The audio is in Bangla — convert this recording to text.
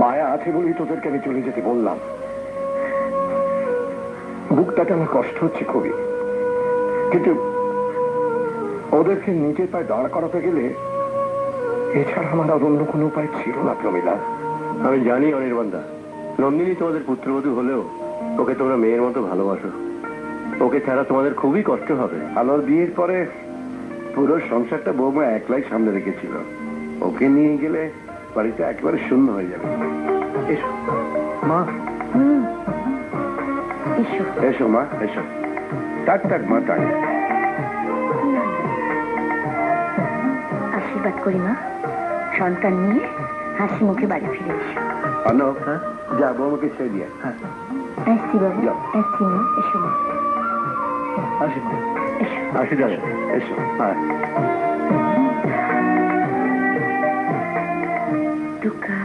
মায়া আছে বলেই তোদেরকে আমি চলে যেতে বললাম। বুকটাতে আমার কষ্ট হচ্ছে খুবই, কিন্তু ওদেরকে নিজের পায়ে দাঁড় করাতে গেলে এছাড়া আমার আর অন্য কোনো উপায় ছিল না প্রমিলা। আমি জানি অনির্বাণদা, নন্দিনী তোমাদের পুত্রবধূ হলেও ওকে তোমরা মেয়ের মতো ভালোবাসো। ওকে ছাড়া তোমাদের খুবই কষ্ট হবে। আলোর বিয়ের পরে পুরো সংসারটা বৌমা একলাই সামনে রেখেছিল। ওকে নিয়ে গেলে বাড়িটা একেবারে শূন্য হয়ে যাবে। এসো মা, এসো এসো মা, এসো। টাক টাক মা, টাক। আশীর্বাদ করি মা, সন্তান নিয়ে হাসি মুখে বাড়ি ফিরে এসো। অনব, যা বৌমাকে ছেড়ে দিয়ে। আসছি বাবু, যাও। আসছি মা, এসো মা, আসি মা, এসো। আসি যাবে, এসো। হ্যাঁ দুর্গা